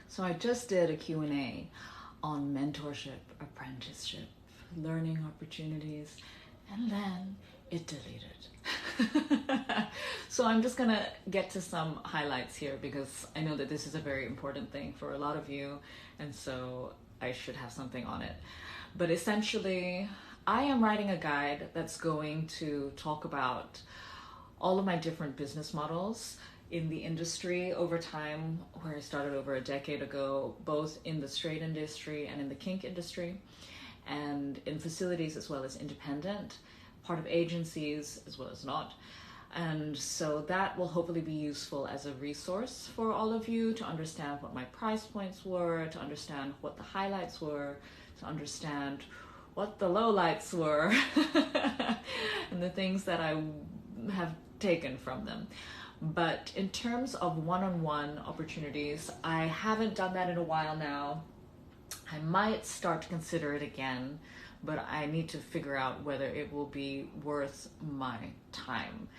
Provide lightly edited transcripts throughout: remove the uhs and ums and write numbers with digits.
So I just did a Q&A on mentorship, apprenticeship, learning opportunities, and then it deleted. So I'm just gonna get to some highlights here because I know that this is a very important thing for a lot of you, and so I should have something on it. But essentially, I am writing a guide that's going to talk about all of my different business models in the industry over time, where I started over a decade ago, both in the straight industry and in the kink industry, and in facilities as well as independent, part of agencies as well as not. And so that will hopefully be useful as a resource for all of you to understand what my price points were, to understand what the highlights were, to understand what the lowlights were, and the things that I have taken from them. But in terms of one-on-one opportunities, I haven't done that in a while now. I might start to consider it again, but I need to figure out whether it will be worth my time,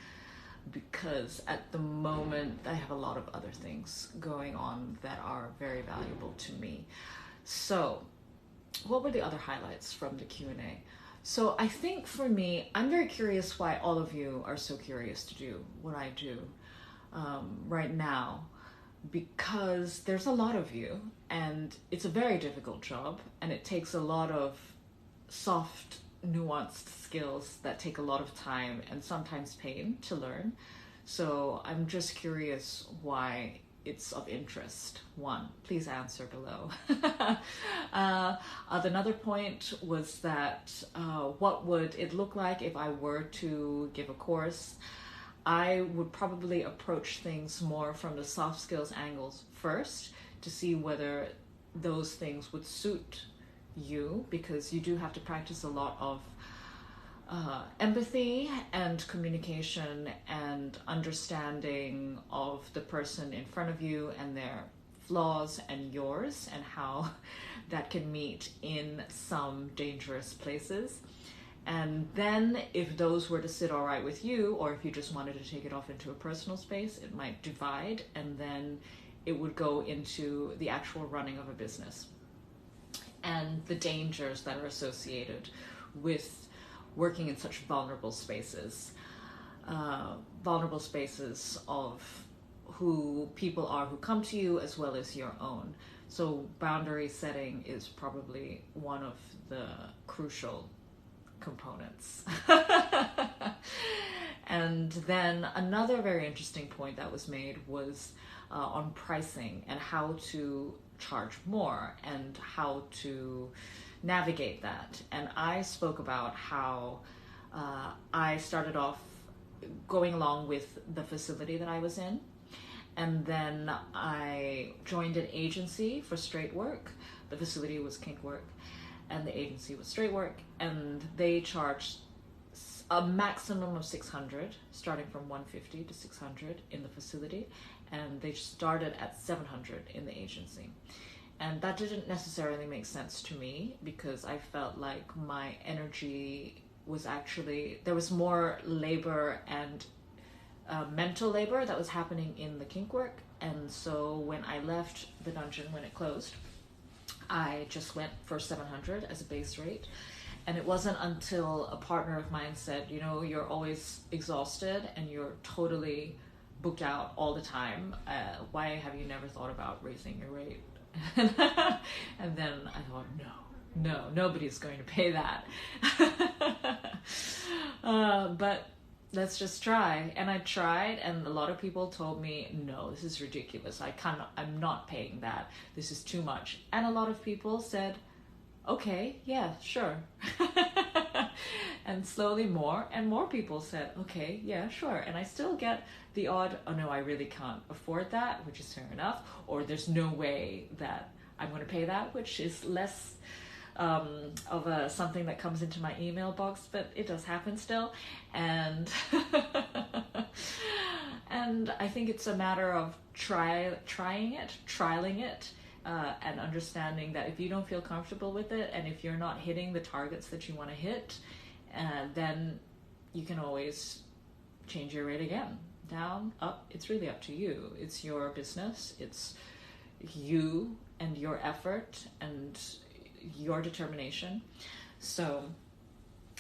because at the moment I have a lot of other things going on that are very valuable to me. So what were the other highlights from the Q&A? So I think for me, I'm very curious why all of you are so curious to do what I do right now, because there's a lot of you and it's a very difficult job, and it takes a lot of soft, nuanced skills that take a lot of time and sometimes pain to learn. So I'm just curious why it's of interest. One, please answer below. Another point was that what would it look like if I were to give a course? I would probably approach things more from the soft skills angles first to see whether those things would suit you, because you do have to practice a lot of empathy and communication and understanding of the person in front of you and their flaws and yours, and how that can meet in some dangerous places. And then if those were to sit all right with you, or if you just wanted to take it off into a personal space, it might divide, and then it would go into the actual running of a business and the dangers that are associated with working in such vulnerable spaces of who people are who come to you, as well as your own. So boundary setting is probably one of the crucial components. And then another very interesting point that was made was on pricing and how to charge more and how to navigate that. And I spoke about how I started off going along with the facility that I was in, and then I joined an agency for straight work. The facility was kink work and the agency was straight work, and they charged a maximum of 600, starting from 150 to 600 in the facility, and they started at 700 in the agency. And that didn't necessarily make sense to me, because I felt like my energy was actually, there was more labor and mental labor that was happening in the kink work. And so when I left the dungeon, when it closed, I just went for 700 as a base rate. And it wasn't until a partner of mine said, you know, you're always exhausted and you're totally booked out all the time. Why have you never thought about raising your rate? And then I thought, no, nobody's going to pay that. But let's just try. And I tried, and a lot of people told me, no, this is ridiculous. I'm not paying that. This is too much. And a lot of people said, okay, yeah, sure. And slowly more and more people said, okay, yeah, sure. And I still get the odd, oh no, I really can't afford that, which is fair enough. Or there's no way that I'm going to pay that, which is less of something that comes into my email box, but it does happen still. And and I think it's a matter of trialing it, and understanding that if you don't feel comfortable with it, and if you're not hitting the targets that you want to hit, then you can always change your rate again, down, up. It's really up to you. It's your business. It's you and your effort and your determination. So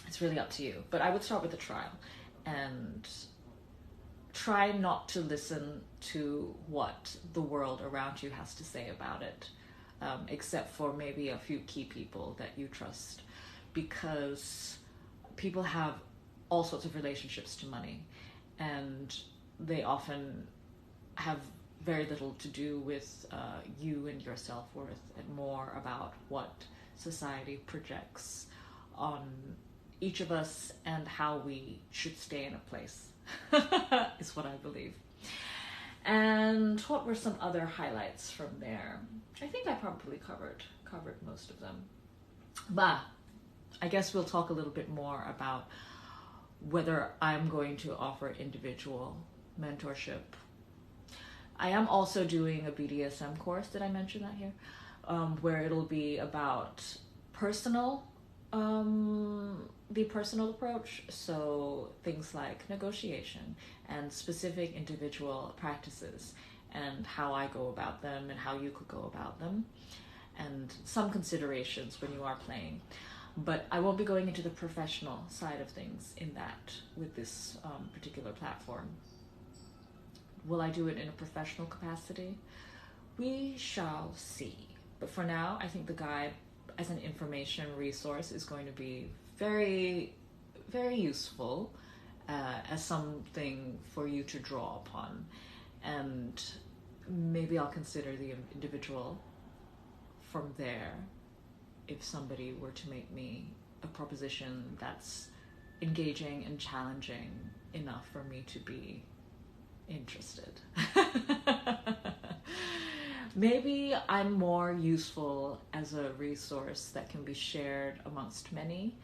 it's really up to you. But I would start with the trial and try not to listen to what the world around you has to say about it, except for maybe a few key people that you trust, because people have all sorts of relationships to money, and they often have very little to do with you and your self-worth, and more about what society projects on each of us and how we should stay in a place, is what I believe. And what were some other highlights from there? I think I probably covered most of them. But I guess we'll talk a little bit more about whether I'm going to offer individual mentorship. I am also doing a BDSM course, did I mention that here? Where it'll be about the personal approach, so things like negotiation and specific individual practices and how I go about them and how you could go about them, and some considerations when you are playing. But I won't be going into the professional side of things in that with this particular platform. Will I do it in a professional capacity? We shall see. But for now, I think the guide as an information resource is going to be very, very useful as something for you to draw upon. And maybe I'll consider the individual from there if somebody were to make me a proposition that's engaging and challenging enough for me to be interested. Maybe I'm more useful as a resource that can be shared amongst many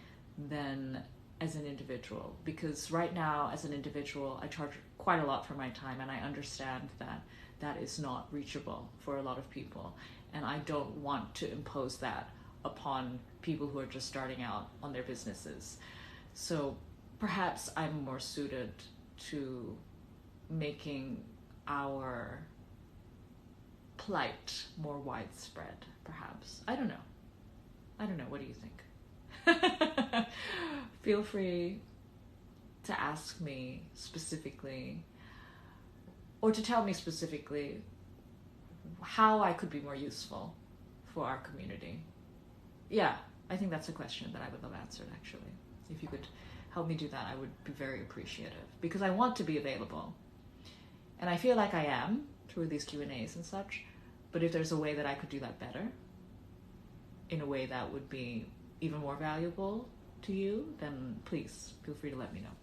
than as an individual, because right now as an individual I charge quite a lot for my time, and I understand that that is not reachable for a lot of people, and I don't want to impose that upon people who are just starting out on their businesses. So perhaps I'm more suited to making our plight more widespread, perhaps. I don't know. What do you think? Feel free to ask me specifically, or to tell me specifically how I could be more useful for our community. Yeah, I think that's a question that I would love answered, actually. If you could help me do that, I would be very appreciative, because I want to be available. And I feel like I am through these Q&As and such, but if there's a way that I could do that better, in a way that would be even more valuable to you, then please feel free to let me know.